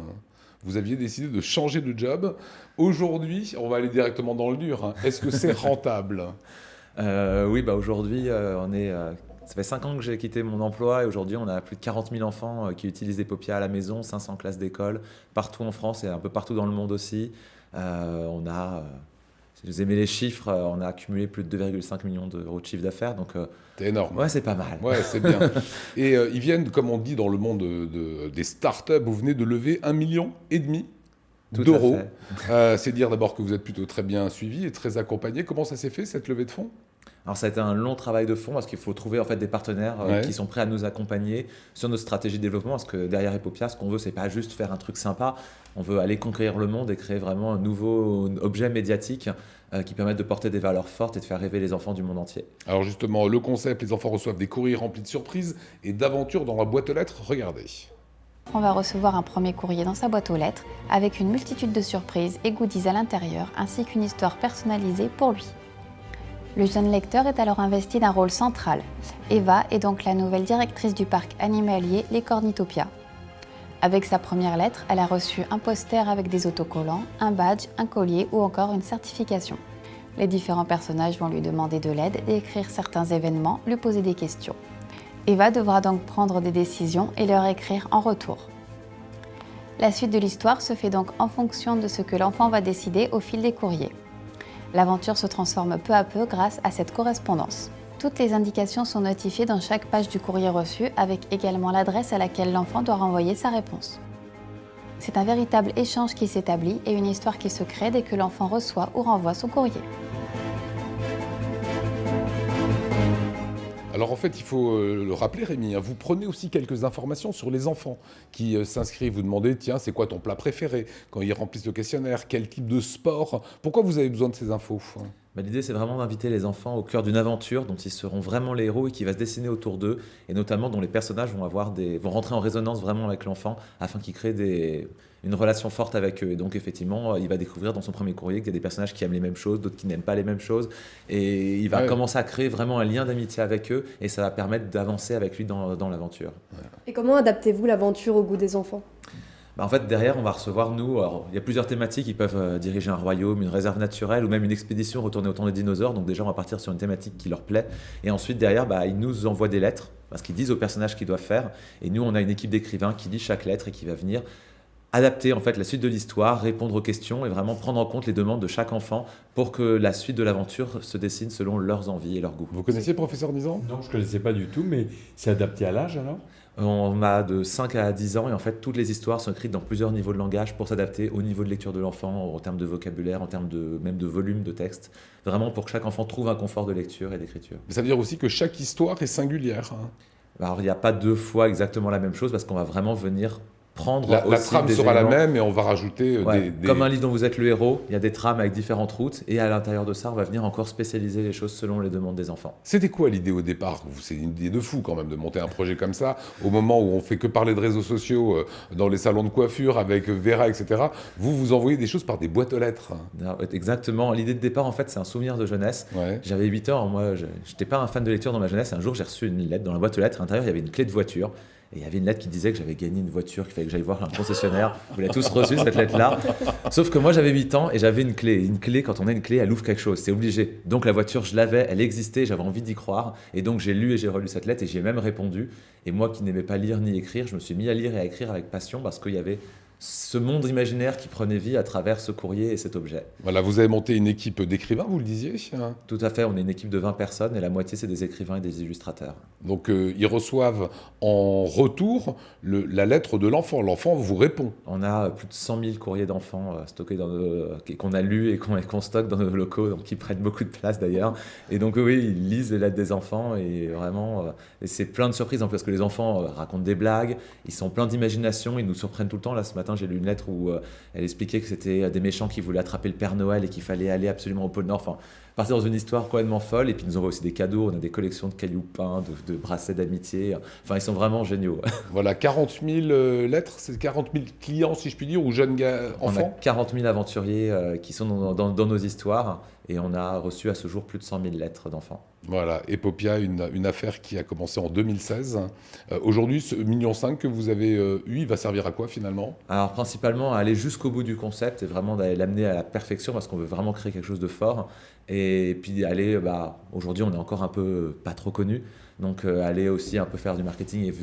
Vous aviez décidé de changer de job. Aujourd'hui, on va aller directement dans le dur. Est-ce que c'est rentable? Oui, aujourd'hui, ça fait 5 ans que j'ai quitté mon emploi et aujourd'hui, on a plus de 40 000 enfants qui utilisent Epopia à la maison, 500 classes d'école, partout en France et un peu partout dans le monde aussi. Si vous aimez les chiffres, on a accumulé plus de 2,5 millions d'euros de chiffre d'affaires. Donc, c'est énorme. Ouais, c'est pas mal. Ouais, c'est bien. Et ils viennent, comme on dit dans le monde des startups, vous venez de lever 1,5 million d'euros. C'est dire d'abord que vous êtes plutôt très bien suivi et très accompagné. Comment ça s'est fait, cette levée de fonds? Alors ça a été un long travail de fond parce qu'il faut trouver en fait des partenaires qui sont prêts à nous accompagner sur notre stratégie de développement, parce que derrière Epopia, ce qu'on veut, c'est pas juste faire un truc sympa, on veut aller conquérir le monde et créer vraiment un nouveau objet médiatique qui permette de porter des valeurs fortes et de faire rêver les enfants du monde entier. Alors justement, le concept, les enfants reçoivent des courriers remplis de surprises et d'aventures dans la boîte aux lettres. Regardez. On va recevoir un premier courrier dans sa boîte aux lettres avec une multitude de surprises et goodies à l'intérieur, ainsi qu'une histoire personnalisée pour lui. Le jeune lecteur est alors investi d'un rôle central. Eva est donc la nouvelle directrice du parc animalier Les Cornitopia. Avec sa première lettre, elle a reçu un poster avec des autocollants, un badge, un collier ou encore une certification. Les différents personnages vont lui demander de l'aide et écrire certains événements, lui poser des questions. Eva devra donc prendre des décisions et leur écrire en retour. La suite de l'histoire se fait donc en fonction de ce que l'enfant va décider au fil des courriers. L'aventure se transforme peu à peu grâce à cette correspondance. Toutes les indications sont notifiées dans chaque page du courrier reçu, avec également l'adresse à laquelle l'enfant doit renvoyer sa réponse. C'est un véritable échange qui s'établit et une histoire qui se crée dès que l'enfant reçoit ou renvoie son courrier. Alors en fait, il faut le rappeler, Rémi, vous prenez aussi quelques informations sur les enfants qui s'inscrivent. Vous demandez, tiens, c'est quoi ton plat préféré? Quand ils remplissent le questionnaire, quel type de sport? Pourquoi vous avez besoin de ces infos? L'idée, c'est vraiment d'inviter les enfants au cœur d'une aventure dont ils seront vraiment les héros et qui va se dessiner autour d'eux, et notamment dont les personnages vont rentrer en résonance vraiment avec l'enfant afin qu'il crée une relation forte avec eux. Et donc effectivement, il va découvrir dans son premier courrier qu'il y a des personnages qui aiment les mêmes choses, d'autres qui n'aiment pas les mêmes choses, et il va commencer à créer vraiment un lien d'amitié avec eux, et ça va permettre d'avancer avec lui dans l'aventure. Et comment adaptez-vous l'aventure au goût des enfants? En fait, derrière, on va recevoir, il y a plusieurs thématiques. Ils peuvent diriger un royaume, une réserve naturelle ou même une expédition retourner au temps des dinosaures. Donc déjà, on va partir sur une thématique qui leur plaît. Et ensuite, derrière, ils nous envoient des lettres parce qu'ils disent aux personnages qu'ils doivent faire. Et nous, on a une équipe d'écrivains qui lit chaque lettre et qui va venir adapter en fait la suite de l'histoire, répondre aux questions et vraiment prendre en compte les demandes de chaque enfant pour que la suite de l'aventure se dessine selon leurs envies et leurs goûts. Vous connaissiez professeur Nizan? Non, je ne connaissais pas du tout, mais c'est adapté à l'âge alors? On a de 5 à 10 ans et en fait toutes les histoires sont écrites dans plusieurs niveaux de langage pour s'adapter au niveau de lecture de l'enfant, en termes de vocabulaire, en termes même de volume de texte, vraiment pour que chaque enfant trouve un confort de lecture et d'écriture. Ça veut dire aussi que chaque histoire est singulière. Alors il n'y a pas 2 fois exactement la même chose parce qu'on va vraiment venir prendre La aussi trame des sera la éléments. même et on va rajouter Ouais, des... Comme un livre dont vous êtes le héros, il y a des trames avec différentes routes et à l'intérieur de ça, on va venir encore spécialiser les choses selon les demandes des enfants. C'était quoi l'idée au départ? C'est une idée de fou quand même de monter un projet comme ça, au moment où on fait que parler de réseaux sociaux dans les salons de coiffure avec Vera, etc. Vous envoyez des choses par des boîtes aux lettres. Exactement. L'idée de départ, en fait, c'est un souvenir de jeunesse. Ouais. J'avais 8 ans, moi, je n'étais pas un fan de lecture dans ma jeunesse. Un jour, j'ai reçu une lettre dans la boîte aux lettres. À l'intérieur, il y avait une clé de voiture. Et il y avait une lettre qui disait que j'avais gagné une voiture, qu'il fallait que j'aille voir un concessionnaire. Vous l'avez tous reçue, cette lettre-là. Sauf que moi, j'avais 8 ans et j'avais une clé. Une clé, quand on a une clé, elle ouvre quelque chose. C'est obligé. Donc la voiture, je l'avais, elle existait, j'avais envie d'y croire. Et donc j'ai lu et j'ai relu cette lettre et j'y ai même répondu. Et moi qui n'aimais pas lire ni écrire, je me suis mis à lire et à écrire avec passion parce qu'il y avait ce monde imaginaire qui prenait vie à travers ce courrier et cet objet. Voilà, vous avez monté une équipe d'écrivains, vous le disiez? Tout à fait, on est une équipe de 20 personnes et la moitié c'est des écrivains et des illustrateurs. Donc ils reçoivent en retour la lettre de l'enfant. L'enfant vous répond. On a plus de 100 000 courriers d'enfants stockés qu'on a lus et qu'on stocke dans nos locaux, donc qui prennent beaucoup de place d'ailleurs. Et donc oui, ils lisent les lettres des enfants et vraiment, et c'est plein de surprises parce que les enfants racontent des blagues, ils sont pleins d'imagination, ils nous surprennent tout le temps. Là, ce matin, j'ai lu une lettre où elle expliquait que c'était des méchants qui voulaient attraper le Père Noël et qu'il fallait aller absolument au pôle Nord. Enfin, partir dans une histoire complètement folle. Et puis, ils nous envoient aussi des cadeaux. On a des collections de cailloux peints, de bracelets d'amitié. Enfin, ils sont vraiment géniaux. Voilà, 40 000 lettres, c'est 40 000 clients, si je puis dire, ou jeunes enfants? On a 40 000 aventuriers qui sont dans nos histoires. Et on a reçu à ce jour plus de 100 000 lettres d'enfants. Voilà, Epopia, une affaire qui a commencé en 2016. Aujourd'hui, ce 1,5 million que vous avez eu, il va servir à quoi finalement? Alors principalement à aller jusqu'au bout du concept et vraiment d'aller l'amener à la perfection parce qu'on veut vraiment créer quelque chose de fort. Et puis aller, aujourd'hui on est encore un peu pas trop connu, donc aller aussi un peu faire du marketing et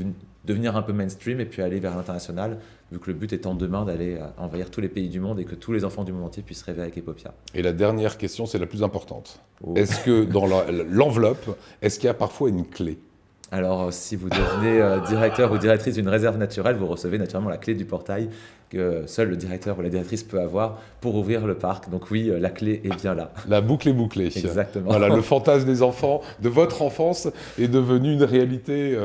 devenir un peu mainstream et puis aller vers l'international, vu que le but étant demain d'aller envahir tous les pays du monde et que tous les enfants du monde entier puissent rêver avec Epopia. Et la dernière question, c'est la plus importante. Oh. Est-ce que dans l'enveloppe, est-ce qu'il y a parfois une clé? Alors, si vous devenez directeur ou directrice d'une réserve naturelle, vous recevez naturellement la clé du portail que seul le directeur ou la directrice peut avoir pour ouvrir le parc. Donc oui, la clé est bien là. La boucle est bouclée. Exactement. Voilà, le fantasme des enfants, de votre enfance, est devenu une réalité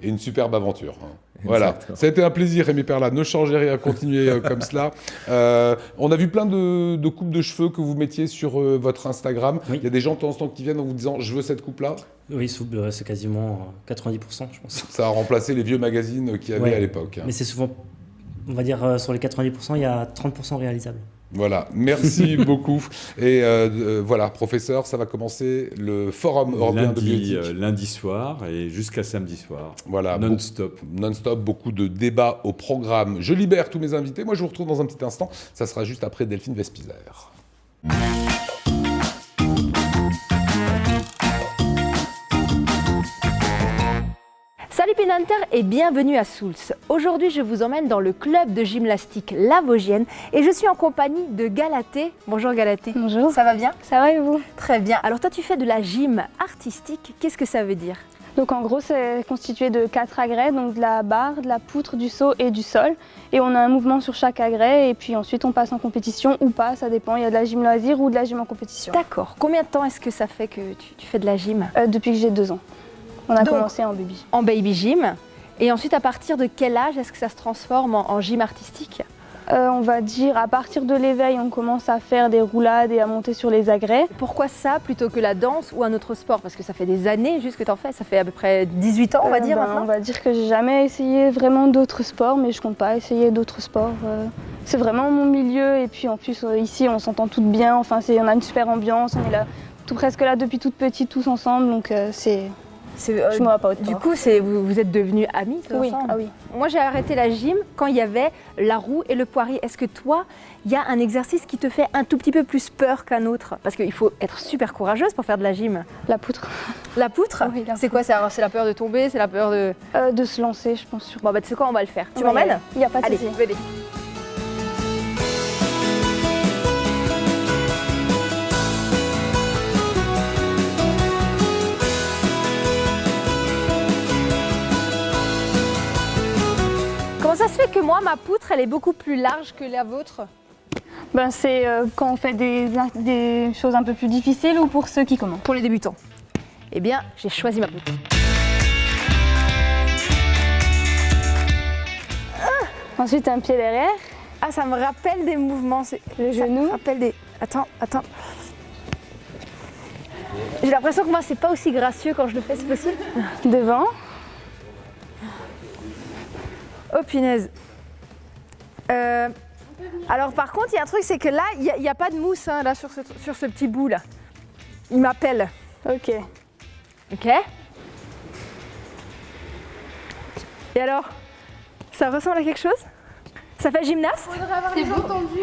et une superbe aventure. Voilà, ça a été un plaisir, Rémi Perla. Ne changez rien, continuez comme cela. On a vu plein de coupes de cheveux que vous mettiez sur votre Instagram. Oui. Il y a des gens de temps en temps qui viennent en vous disant « je veux cette coupe-là ». Oui, c'est quasiment 90%, je pense. Ça a remplacé les vieux magazines qu'il y avait à l'époque. Mais c'est souvent, on va dire, sur les 90%, il y a 30% réalisables. Voilà, merci beaucoup. Et voilà, professeur, ça va commencer le Forum européen de bioéthique. Lundi soir et jusqu'à samedi soir. Voilà, non-stop. Non-stop, beaucoup de débats au programme. Je libère tous mes invités. Moi, je vous retrouve dans un petit instant. Ça sera juste après Delphine Vespizer. Salut Pinanter et bienvenue à Souls. Aujourd'hui, je vous emmène dans le club de gymnastique La Vosgienne et je suis en compagnie de Galatée. Bonjour Galatée. Bonjour. Ça va bien? Ça va et vous? Très bien. Alors toi, tu fais de la gym artistique. Qu'est-ce que ça veut dire? Donc en gros, c'est constitué de 4 agrès, donc de la barre, de la poutre, du saut et du sol. Et on a un mouvement sur chaque agrès et puis ensuite on passe en compétition ou pas, ça dépend. Il y a de la gym loisir ou de la gym en compétition. D'accord. Combien de temps est-ce que ça fait que tu fais de la gym? Depuis que j'ai 2 ans. On a commencé en baby. En baby gym. Et ensuite, à partir de quel âge est-ce que ça se transforme en gym artistique? On va dire à partir de l'éveil, on commence à faire des roulades et à monter sur les agrès. Pourquoi ça plutôt que la danse ou un autre sport? Parce que ça fait des années juste que tu en fais, ça fait à peu près 18 ans on va dire maintenant. On va dire que j'ai jamais essayé vraiment d'autres sports, mais je compte pas essayer d'autres sports. C'est vraiment mon milieu et puis en plus ici on s'entend toutes bien, enfin, on a une super ambiance, on est là presque là depuis toute petite tous ensemble, donc c'est... je me vois pas autre part. Du coup, vous êtes devenus amis oui. ensemble? Ah oui. Moi, j'ai arrêté la gym quand il y avait la roue et le poirier. Est-ce que toi, il y a un exercice qui te fait un tout petit peu plus peur qu'un autre? Parce qu'il faut être super courageuse pour faire de la gym. La poutre. La poutre? Oui, c'est quoi? C'est la peur de tomber? C'est la peur de... de se lancer, je pense. Bon, tu sais quoi, on va le faire. Tu m'emmènes? Il n'y a pas de souci. souci. Allez, venez. Comment ça se fait que moi, ma poutre, elle est beaucoup plus large que la vôtre? C'est quand on fait des choses un peu plus difficiles ou pour ceux qui commencent? Pour les débutants. Eh bien, j'ai choisi ma poutre. Ensuite, un pied derrière. Ah, ça me rappelle des mouvements. Le genou. Ça me rappelle des... Attends. J'ai l'impression que moi, c'est pas aussi gracieux quand je le fais, c'est possible? Devant. Oh punaise. Alors par contre, il y a un truc, c'est que là, il n'y a pas de mousse hein, là, sur ce petit bout là. Il m'appelle. Ok. Ok. Et alors, ça ressemble à quelque chose? Ça fait gymnaste? C'est beau tendu.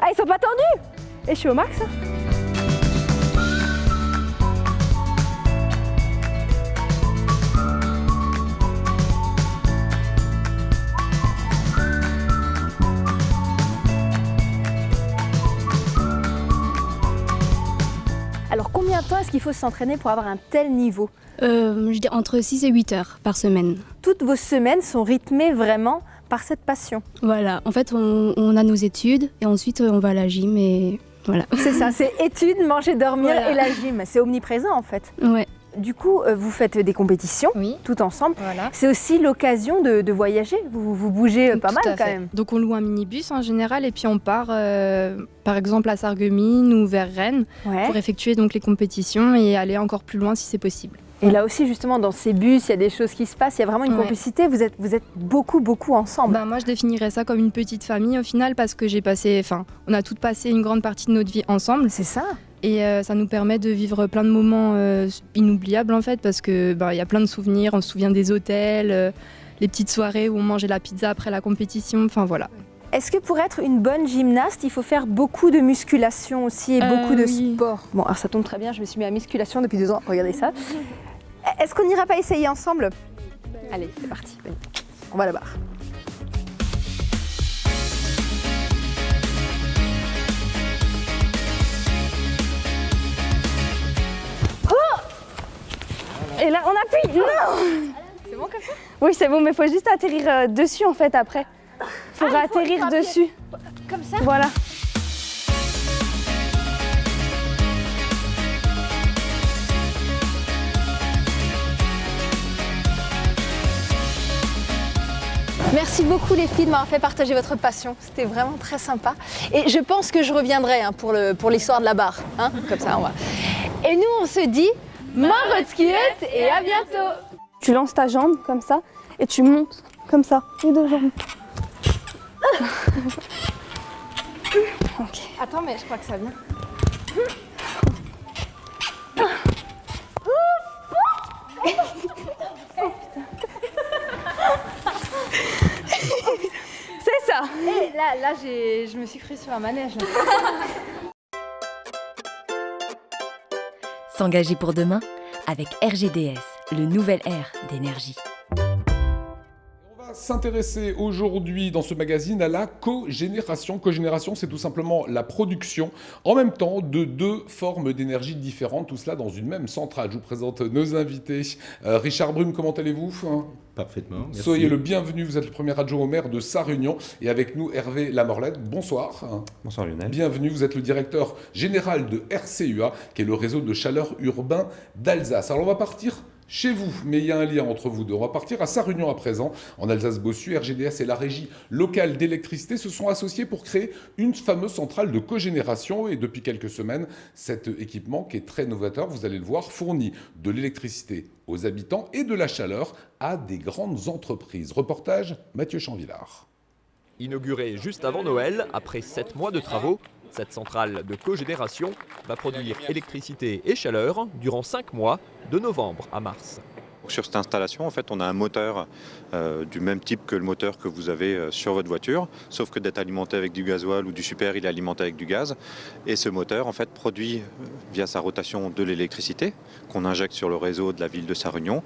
Ah, ils sont pas tendus? Et je suis au max. Hein. Alors combien de temps est-ce qu'il faut s'entraîner pour avoir un tel niveau? Je dis entre 6 et 8 heures par semaine. Toutes vos semaines sont rythmées vraiment par cette passion? Voilà, en fait on a nos études et ensuite on va à la gym et voilà. C'est ça, c'est études, manger, dormir Voilà. et la gym. C'est omniprésent en fait. Ouais. Du coup, vous faites des compétitions tout ensemble. Voilà. C'est aussi l'occasion de voyager. Vous bougez pas Tout mal à quand fait. même. Donc on loue un minibus en général et puis on part par exemple à Sarreguemines ou vers Rennes pour effectuer donc les compétitions et aller encore plus loin si c'est possible. Et là aussi, justement, dans ces bus, il y a des choses qui se passent, il y a vraiment une complicité, vous êtes beaucoup ensemble. Ben, moi, je définirais ça comme une petite famille au final parce que on a toutes passé une grande partie de notre vie ensemble. C'est ça. Et ça nous permet de vivre plein de moments inoubliables en fait parce que il y a plein de souvenirs, on se souvient des hôtels, les petites soirées où on mangeait la pizza après la compétition, enfin voilà. Est-ce que pour être une bonne gymnaste, il faut faire beaucoup de musculation aussi et beaucoup de sport? Bon, alors ça tombe très bien, je me suis mis à musculation depuis 2 ans, regardez ça. Est-ce qu'on n'ira pas essayer ensemble? Allez, c'est parti, on va à la barre. Oh! Et là, on appuie. Non! C'est bon comme ça? Oui, c'est bon, mais il faut juste atterrir dessus en fait après. Il faut atterrir dessus. Comme ça? Voilà. Merci beaucoup les filles de m'avoir fait partager votre passion, c'était vraiment très sympa. Et je pense que je reviendrai hein, pour l'histoire de la barre, hein, comme ça on va. Et nous on se dit, Morotskiet et à bientôt. Tu lances ta jambe comme ça et tu montes comme ça, les 2 jambes. Okay. Attends mais je crois que ça vient. C'est ça. Et là je me suis cru sur un manège. S'engager pour demain avec RGDS, le nouvel air d'énergie. On va s'intéresser aujourd'hui dans ce magazine à la cogénération. Cogénération, c'est tout simplement la production en même temps de 2 formes d'énergie différentes, tout cela dans une même centrale. Je vous présente nos invités. Richard Brume, comment allez-vous? Parfaitement, merci. Soyez le bienvenu, vous êtes le premier adjoint au maire de Sarre-Union et avec nous Hervé Lamorlette. Bonsoir. Bonsoir Lionel. Bienvenue, vous êtes le directeur général de RCUA, qui est le réseau de chaleur urbain d'Alsace. Alors on va partir chez vous, mais il y a un lien entre vous deux. On va partir à Sarre-Union à présent, en Alsace-Bossu. RGDS et la régie locale d'électricité se sont associés pour créer une fameuse centrale de cogénération. Et depuis quelques semaines, cet équipement qui est très novateur, vous allez le voir, fournit de l'électricité aux habitants et de la chaleur à des grandes entreprises. Reportage Mathieu Chanvillard. Inaugurée juste avant Noël, après 7 mois de travaux, cette centrale de cogénération va produire électricité et chaleur durant 5 mois, de novembre à mars. Sur cette installation, en fait, on a un moteur du même type que le moteur que vous avez sur votre voiture, sauf que d'être alimenté avec du gasoil ou du super, il est alimenté avec du gaz. Et ce moteur, en fait, produit via sa rotation de l'électricité qu'on injecte sur le réseau de la ville de Sarre-Union.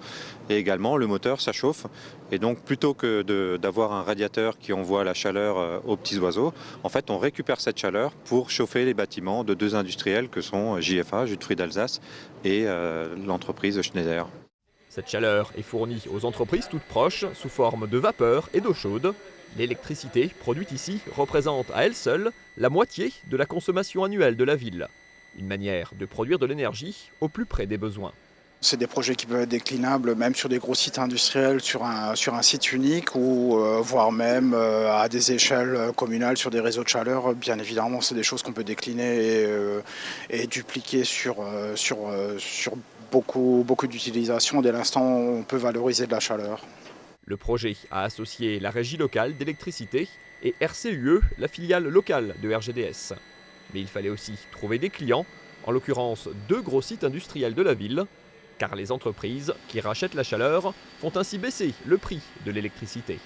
Et également, le moteur, ça chauffe. Et donc, plutôt que d'avoir un radiateur qui envoie la chaleur aux petits oiseaux, en fait, on récupère cette chaleur pour chauffer les bâtiments de 2 industriels que sont JFA, Jus de fruits d'Alsace, et l'entreprise Schneider. Cette chaleur est fournie aux entreprises toutes proches sous forme de vapeur et d'eau chaude. L'électricité produite ici représente à elle seule la moitié de la consommation annuelle de la ville. Une manière de produire de l'énergie au plus près des besoins. C'est des projets qui peuvent être déclinables même sur des gros sites industriels, sur un site unique ou voire même à des échelles communales sur des réseaux de chaleur. Bien évidemment, c'est des choses qu'on peut décliner et dupliquer sur beaucoup d'utilisations. Dès l'instant où on peut valoriser de la chaleur. Le projet a associé la régie locale d'électricité et RCUE, la filiale locale de RGDS. Mais il fallait aussi trouver des clients, en l'occurrence 2 gros sites industriels de la ville, car les entreprises qui rachètent la chaleur font ainsi baisser le prix de l'électricité.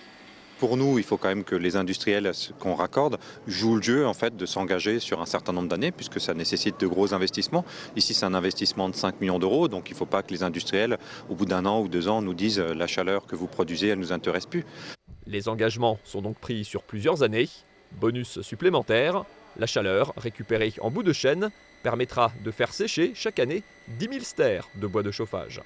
Pour nous, il faut quand même que les industriels qu'on raccorde jouent le jeu en fait, de s'engager sur un certain nombre d'années, puisque ça nécessite de gros investissements. Ici, c'est un investissement de 5 millions d'euros, donc il ne faut pas que les industriels, au bout d'1 an ou 2 ans, nous disent « la chaleur que vous produisez, elle ne nous intéresse plus ». Les engagements sont donc pris sur plusieurs années. Bonus supplémentaire, la chaleur récupérée en bout de chaîne permettra de faire sécher chaque année 10 000 stères de bois de chauffage.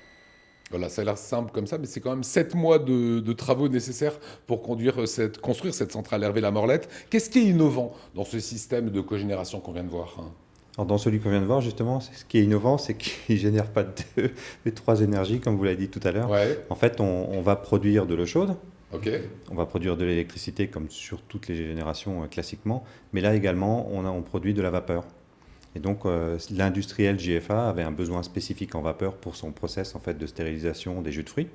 Voilà, ça a l'air simple comme ça, mais c'est quand même 7 mois de travaux nécessaires pour construire cette centrale Hervé-la-Morlette. Qu'est-ce qui est innovant dans ce système de cogénération qu'on vient de voir, hein ? Alors dans celui qu'on vient de voir, justement, ce qui est innovant, c'est qu'il ne génère pas 2, mais 3 énergies, comme vous l'avez dit tout à l'heure. Ouais. En fait, on va produire de l'eau chaude. Okay. On va produire de l'électricité, comme sur toutes les générations classiquement. Mais là également, on produit de la vapeur. Et donc, l'industriel GFA avait un besoin spécifique en vapeur pour son process en fait, de stérilisation des jus de fruits.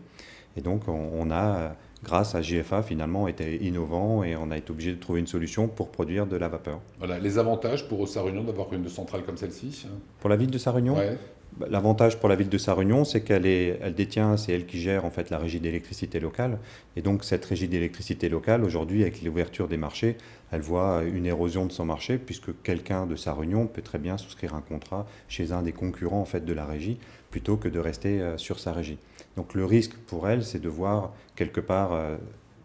Et donc, on a, grâce à GFA, finalement, été innovant et on a été obligé de trouver une solution pour produire de la vapeur. Voilà, les avantages pour Sarre-Union d'avoir une centrale comme celle-ci ? Pour la ville de Sarre-Union ? Ouais. L'avantage pour la ville de Sarre-Union, c'est elle détient, c'est elle qui gère en fait la régie d'électricité locale. Et donc cette régie d'électricité locale, aujourd'hui, avec l'ouverture des marchés, elle voit une érosion de son marché, puisque quelqu'un de Sarre-Union peut très bien souscrire un contrat chez un des concurrents en fait, de la régie, plutôt que de rester sur sa régie. Donc le risque pour elle, c'est de voir quelque part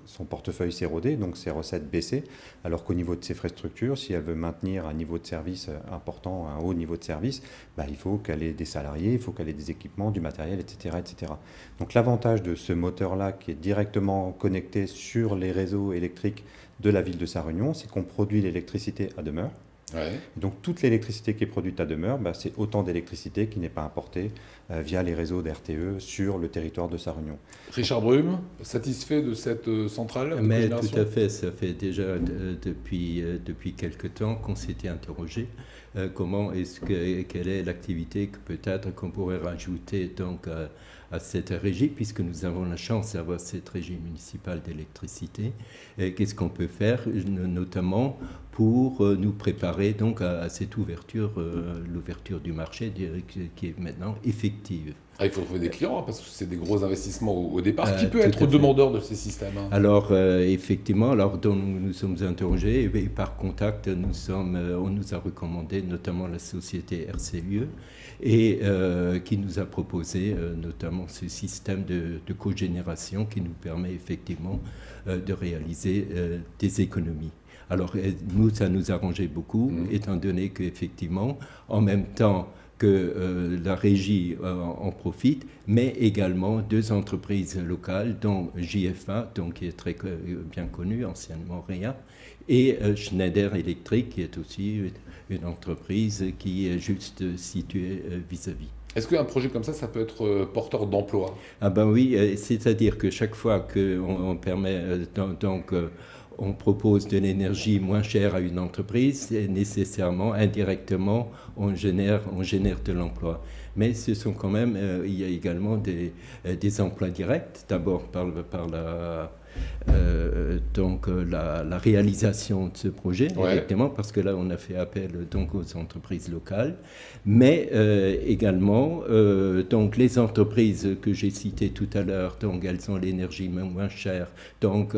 son portefeuille s'éroder, donc ses recettes baisser, alors qu'au niveau de ses infrastructures, si elle veut maintenir un niveau de service important, un haut niveau de service, il faut qu'elle ait des salariés, il faut qu'elle ait des équipements, du matériel, etc. etc. Donc l'avantage de ce moteur-là, qui est directement connecté sur les réseaux électriques de la ville de Sarre-Union, c'est qu'on produit l'électricité à demeure. Ouais. Donc toute l'électricité qui est produite à demeure, c'est autant d'électricité qui n'est pas importée via les réseaux d'RTE sur le territoire de Sarre-Union. Richard Brume, satisfait de cette centrale de Mais cogénération ? tout à fait, ça fait déjà depuis quelque temps qu'on s'était interrogé quelle est l'activité que peut-être qu'on pourrait rajouter donc à cette régie, puisque nous avons la chance d'avoir cette régie municipale d'électricité. Qu'est-ce qu'on peut faire, notamment pour nous préparer donc à cette ouverture, l'ouverture du marché qui est maintenant effective. Il faut trouver des clients, parce que c'est des gros investissements au départ. Qui peut être demandeur de ces systèmes ? Alors, effectivement, donc, nous sommes interrogés, et par contact, on nous a recommandé notamment la société RCUE, et qui nous a proposé notamment ce système de cogénération qui nous permet effectivement de réaliser des économies. Alors, nous, ça nous arrangeait beaucoup, étant donné qu'effectivement, en même temps que la régie en profite, mais également 2 entreprises locales, dont JFA, donc, qui est très bien connue, anciennement REA, et Schneider Electric, qui est aussi une entreprise qui est juste située vis-à-vis. Est-ce qu'un projet comme ça peut être porteur d'emploi ? Ah ben oui, c'est-à-dire que chaque fois qu'on permet on propose de l'énergie moins chère à une entreprise, et nécessairement, indirectement, on génère de l'emploi. Mais ce sont quand même, il y a également des emplois directs, d'abord par la réalisation de ce projet, effectivement, parce que là, on a fait appel donc aux entreprises locales, mais également, donc les entreprises que j'ai citées tout à l'heure, donc elles ont l'énergie moins chère, donc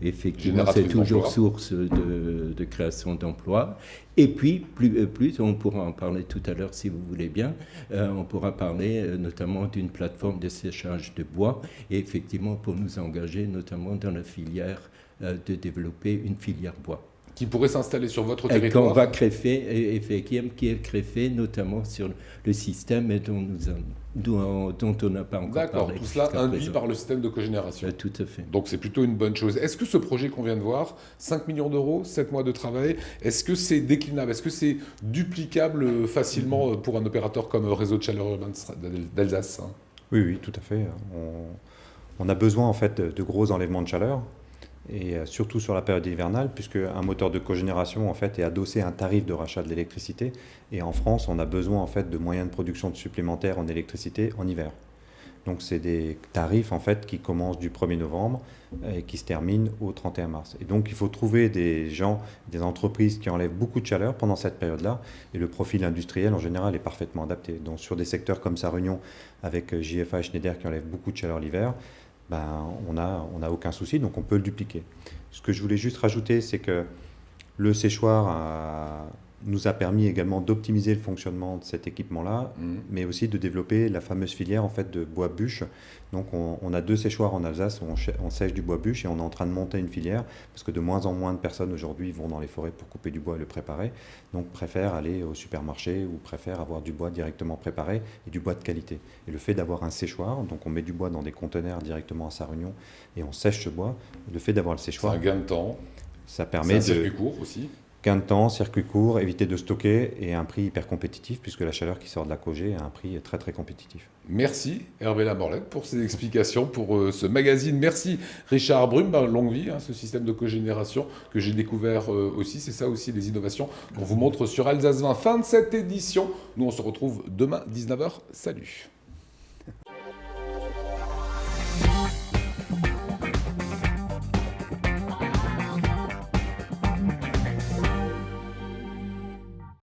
effectivement, c'est toujours source de création d'emplois. Et puis, plus, on pourra en parler tout à l'heure si vous voulez bien, on pourra parler notamment d'une plateforme de séchage de bois, et effectivement pour nous engager notamment dans la filière de développer une filière bois. Qui pourrait s'installer sur votre territoire ? Qu'on va créer, qui est créé notamment sur le système dont on n'a pas encore parlé. D'accord, tout cela induit par le système de cogénération. Tout à fait. Donc c'est plutôt une bonne chose. Est-ce que ce projet qu'on vient de voir, 5 millions d'euros, 7 mois de travail, est-ce que c'est déclinable ? Est-ce que c'est duplicable facilement pour un opérateur comme Réseau de Chaleur Urbaine d'Alsace ? Oui, tout à fait. On a besoin en fait de gros enlèvements de chaleur, et surtout sur la période hivernale, puisque un moteur de cogénération en fait est adossé à un tarif de rachat de l'électricité. Et en France, on a besoin en fait de moyens de production supplémentaires en électricité en hiver. Donc c'est des tarifs en fait qui commencent du 1er novembre et qui se terminent au 31 mars. Et donc il faut trouver des gens, des entreprises qui enlèvent beaucoup de chaleur pendant cette période-là. Et le profil industriel en général est parfaitement adapté. Donc sur des secteurs comme Sarre-Union avec JFA et Schneider qui enlèvent beaucoup de chaleur l'hiver, on n'a aucun souci, donc on peut le dupliquer. Ce que je voulais juste rajouter, c'est que le séchoir nous a permis également d'optimiser le fonctionnement de cet équipement-là, mais aussi de développer la fameuse filière en fait, de bois bûche. Donc on a 2 séchoirs en Alsace où on sèche du bois bûche et on est en train de monter une filière parce que de moins en moins de personnes aujourd'hui vont dans les forêts pour couper du bois et le préparer, donc préfèrent aller au supermarché ou préfèrent avoir du bois directement préparé et du bois de qualité. Et le fait d'avoir un séchoir, donc on met du bois dans des conteneurs directement à Sarre-Union et on sèche ce bois, le fait d'avoir le séchoir... C'est un gain de temps, ça permet c'est un circuit court aussi. Gain de temps, circuit court, éviter de stocker et un prix hyper compétitif puisque la chaleur qui sort de la cogé a un prix très très compétitif. Merci Hervé Lamorlac pour ces explications, pour ce magazine. Merci Richard Brume, longue vie, ce système de cogénération que j'ai découvert aussi. C'est ça aussi les innovations qu'on vous montre sur Alsace 20. Fin de cette édition. Nous on se retrouve demain 19h. Salut.